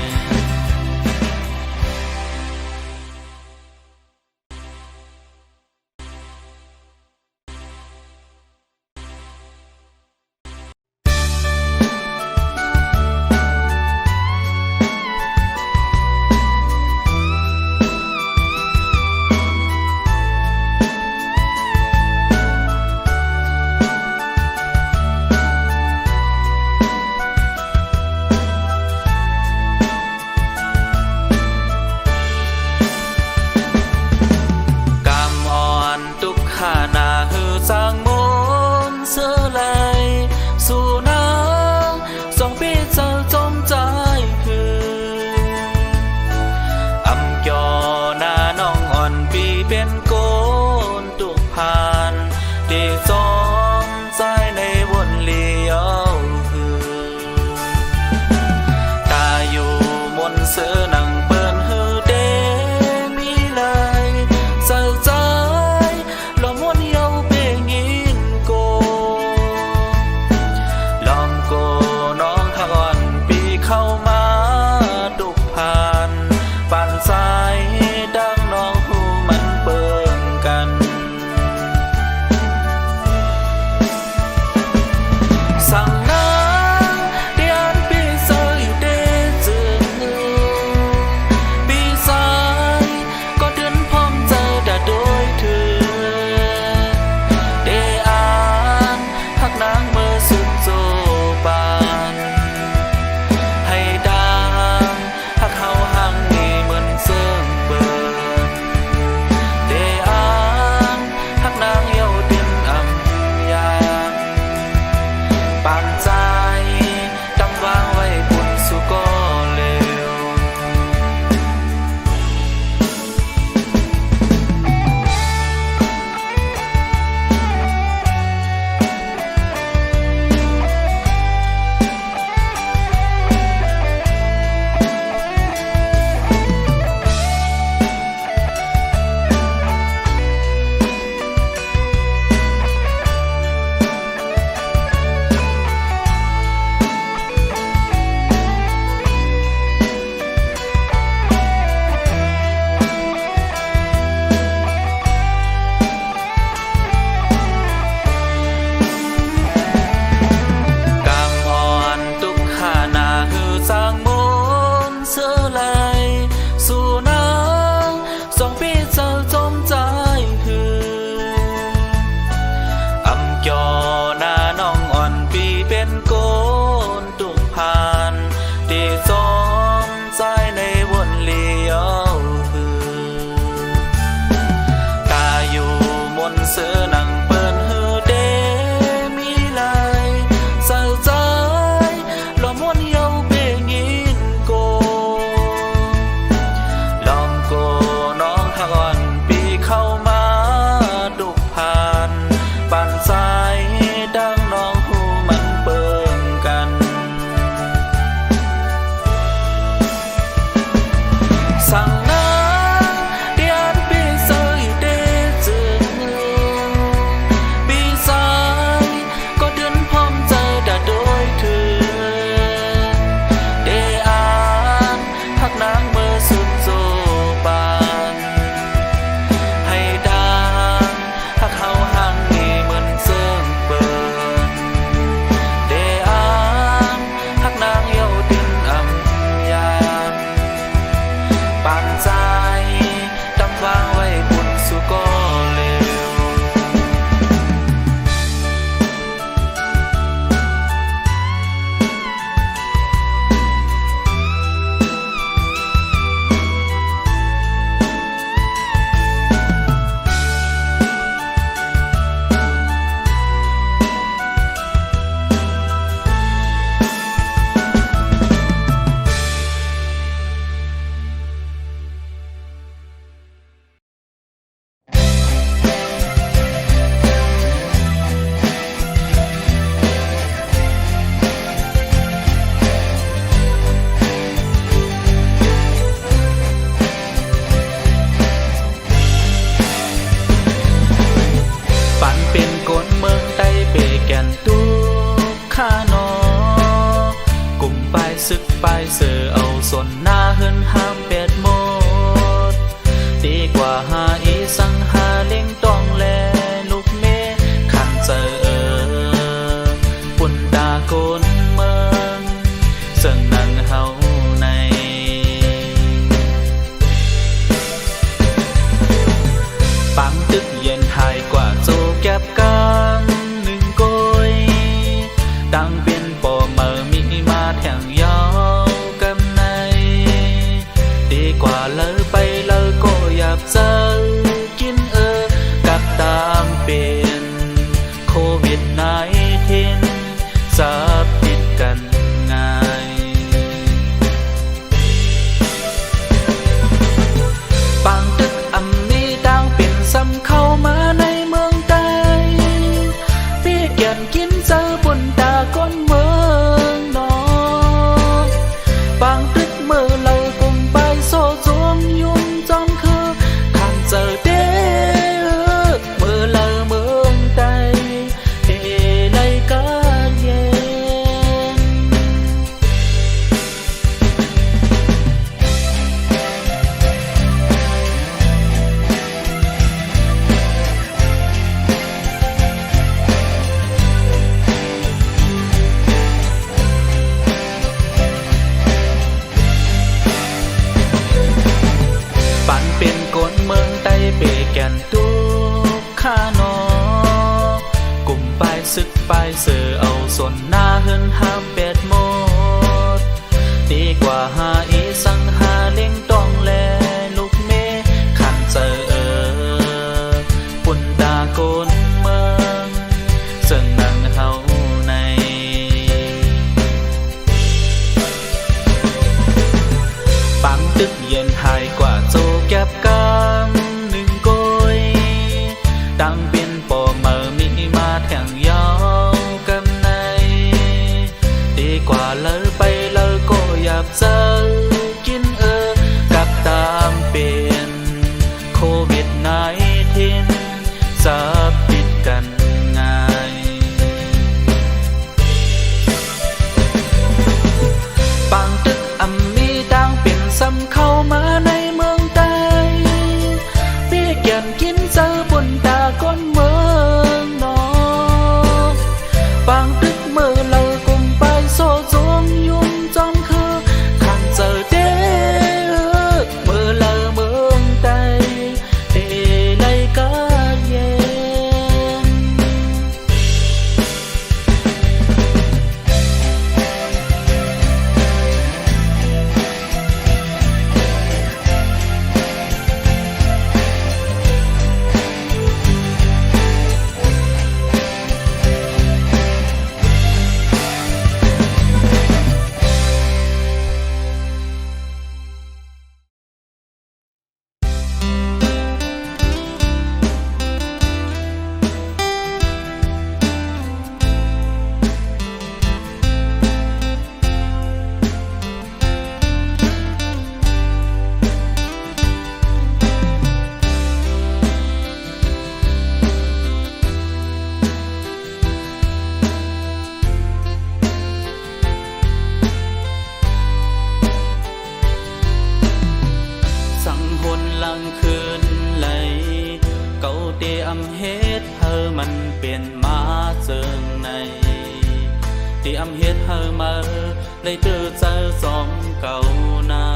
สร้างมนเสื้อลายสู่นางสองปีเจ้าจมใจคืออำยอหน้าน้องอ่อนปีเป็นโกนตุกผ่านที่จอมใจในวนเลี้ยวคือตาอยู่มนเสื้อนังเปิ้นฮือเดมีเลยเจ้าใจลมวนเยาเข้ามาดุกผ่านป่านสายดังน้องหูมันเบิ่งกันสั่งนางเดียนปีเซยเดจึงปีสายก็เดินพร้อมเจอด่าโดยเธอเดอ่านหักนางเมื่อสุดโจบาน ว่าโจแก็บกันหนึ่งโกยดังเป็นปอเมอมีมาแทงยาวกำในดีกว่าเลยไปเลยก็อยากเจอกินกับตามเป็นโควิด19จับผิดกันง่ายบางตึกอำนี้ดังเป็นซ้ำเข้ามาในเมืองใต้พี่เกียนกินเจอบนตาก้นเมืองนอกบางตึกเมื่อเลยกุมไปโซ่จมยุ่มจอมคือข้างเจอเด้เมื่อเลยเมืองใต้เอเลยก็เย็นปันเป็นคนเมืองใต้เปแก่นตุกข้านอกลุ่มไปซึกไปเสือเอาส่วนหน้าเฮินห้ามเป็ดหมดดีกว่าหาอีสังหาเล่งต้องแลลูกเมขันเจอปุ่นตาโกนเมืองซึ่งนั่งเฮาในปังตึกเย็นหายกว่าโจแก็บกันหนึ่งโกยดังเป็นปอเมอมีมาแทงยาวกำในดีกว่าเลยไปเลยก็อยากเจอกินกับตามเป็นโควิด19จับผิดกันง่ายบางตึกอำนี้ดังเป็นซ้ำเข้ามาในเมืองใต้พี่เกียนกินเจอบนตาก้นเมืองนอกบางตึกเมื่อเรากุมไปโซ่จมยุ่มจอมคือข้างเจอเด้เมื่อเราเมืองใต้เอเลยก็เย็น ที่อำเฮ็ดเฮามาเลยเจอเจอสองเก่านา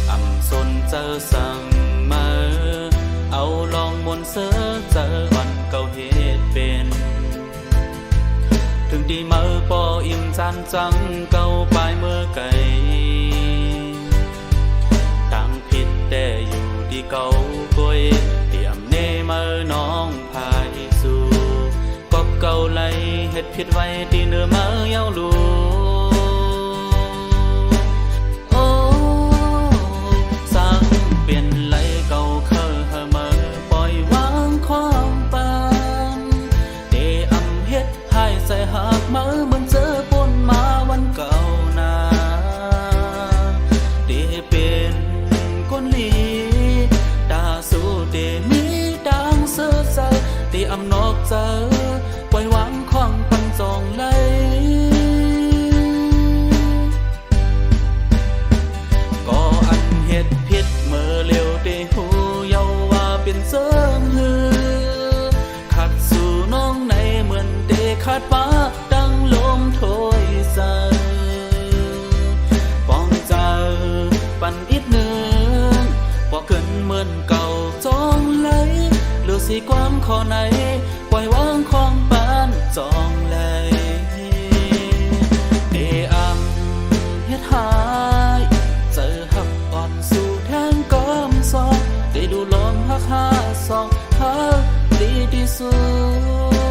อำสนเจอสั่งมาเอาลองมนเสือเจอวันเก่าเฮ็ดเป็นถึงดีมาปออิ่มจานจังเก่าปลายเมื่อไก่ตั้งผิดแต่อยู่ดีเก่ากวยเตรียมเนมาน้องพายสู่กบเก่าไหลเฮ็ดผิดไว้ที่เนื้อมาเย้าลูโอ้สั่งเปลี่ยนไหลเก่าเคยเฮอมาปล่อยวางความปานเดอำเฮ็ดให้ใส่หักมือมันเจอปนมาวันเก่านาเดเป็นคนลีตาสู้เดมีดังเสือใจเดอำนอกเจอปล่อยวางความปันจองไหลก็อันเฮ็ดผิดเมื่อเร็วเดหูเยาว่าเป็นเสริมหือขัดสู่น้องในเหมือนเดขาดฟ้าดังลมโถยใส่ป้องเจอปันอีกหนึ่งพอเกินเหมือนเก่าจองไหล สิกวามขอไหนปล่อยวางของปานจองเลยเดอำเฮ็ดหายเจอหักอ่อนสู่แทงก้อมซองได้ดูลมหักหาสองหักดีที่สุด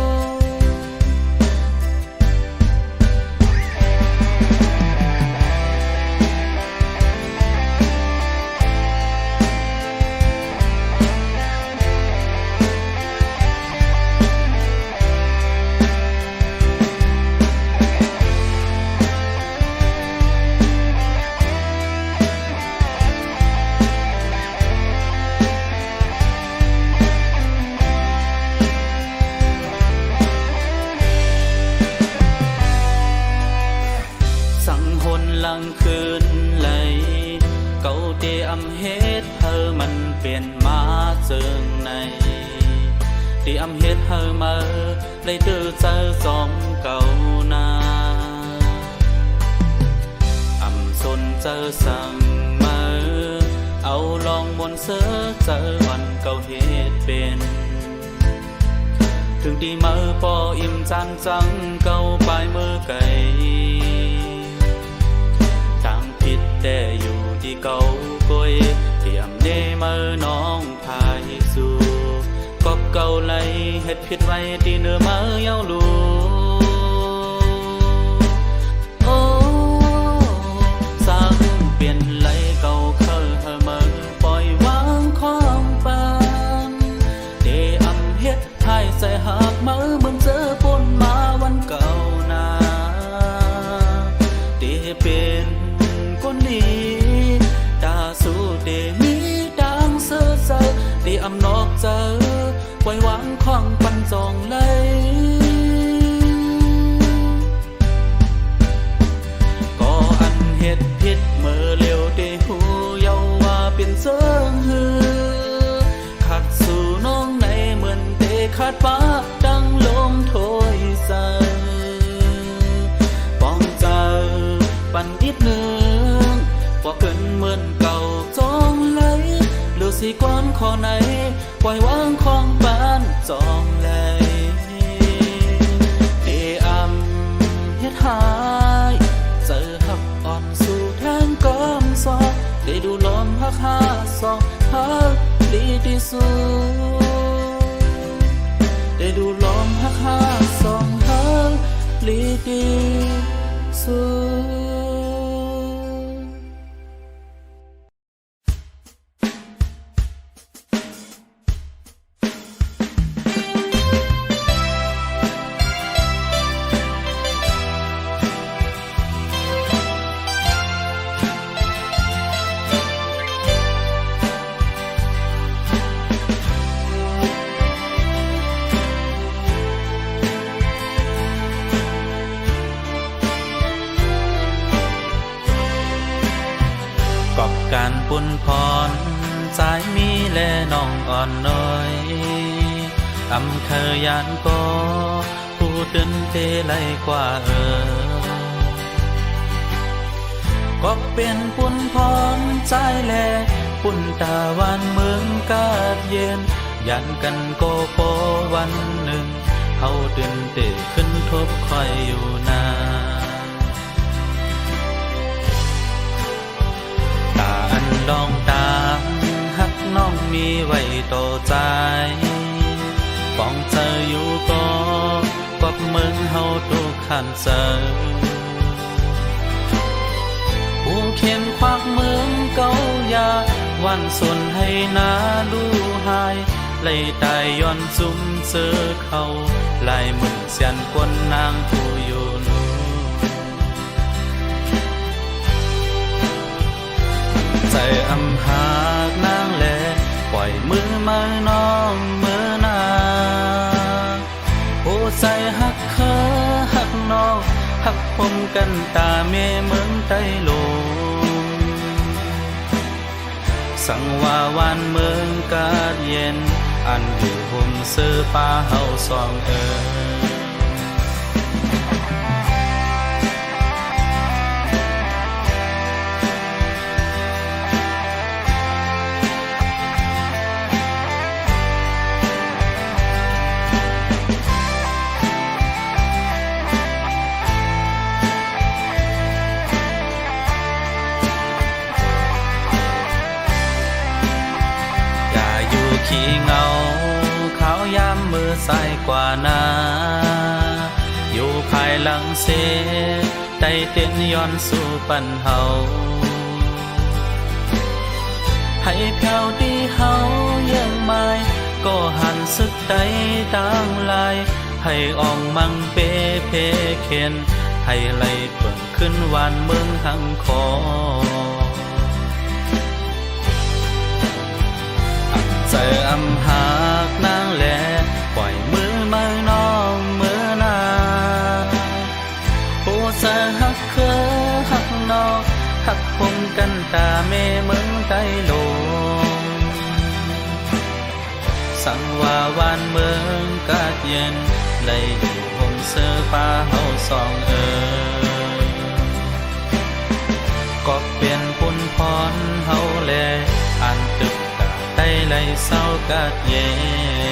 หลังคืนไหลเก่าเตอำเฮ็ดเธอมันเปลี่ยนมาเจิงในเตอำเฮ็ดเธอมาได้เจอเจอสองเก่านาอำสนเจอสั่งมาเอาลองมนเสือเจอวันเก่าเฮ็ดเป็นถึงที่มือปออิ่มจานจังเก่าปลายมือไก่แต่อยู่ที่เก่ากอยเตรียมเนมือน้องพายสู่กอบเก่าไหลเฮ็ดผิดไว้ที่เนื้อมือเย้าลูโอ้สั่งเปลี่ยนไหลเก่าเคยเธอมือปล่อยวางของปานเดอำเฮ็ดให้ใส่หักมือเหมือนเจอปนมาวันเก่านาเดเป็นคนนี้ตาสู้เดมีดังเสือเจอเดอำนอกเจอปล่อยวางของปันจองเลยก็อันเฮ็ดผิดเมื่อเร็วเดหูเยาว่าเป็นเสื่องหือขัดสู่น้องในเหมือนเดขาดฟ้าดังลมโถยใส่ป้องเจอปันอีกหนึ่งพอเกินเหมือนเก่าจองเลยหรือสิกวามขอไหนปล่อยวางของบ้านจองเลยเดอำเฮ็ดหายเจอหักอ่อนสู่แทงก้อมซอกได้ดูลมหักหาสองหักดีที่สุดได้ดูลมหักหาสองหักดีที่สุดการปุ่นพรสายมีและน้องอ่อนน้อยอำเคยยานก็ผู้ตื่นเตไลกว่าก็เป็นปุ่นพรใจแลปุ่นตาวันเมืองกาดเย็นยันกันโกโปวันหนึ่งเขาตื่นเตขึ้นทบคอยอยู่นาดองตามหักน้องมีไว้ต่อใจป้องเจออยู่ก็กบเมืองเฮาทุกขันเจอผู้เขียนควักเมืองเก่ายาวันส่วนให้นาดูหายไล่ตายย้อนซุ่มเสือเขาลายมือเสียนคนนางผู้อยู่นู้ใจอำหากนางแลปล่อยมือมาน้องมือนาโอ้ใจหักเคอหักน้องหักผมกันตาเมเมืองใต้ลงสั่งว่าวันเมืองกาดเย็นอันอยู่ห่มเสื้อป้าเฮาสอง เงาขาวยามมือสายกว่านาอยู่ภายหลังเสได้เต้นย้อนสู่ปันเฮาให้แผ่วดีเฮายังไม่ก็หันสึกใดต่างลายให้อองมังเปเพเข็นให้ไหลเปิ่งขึ้นวานเมืองหังคอใจอำหากนางแลปล่อยมือมาน้องมือนาผู้สะหักคือหักนอกหักพงกันตาเมเมืองไต้ลงสั่งว่าวานเมืองกาดเย็นได้อยู่ห่มเสื้อผ้าเฮาสองก็เปลี่ยนปุ่นพรเฮาแลอันตึกกะได้ไหลเศร้ากาดเย็น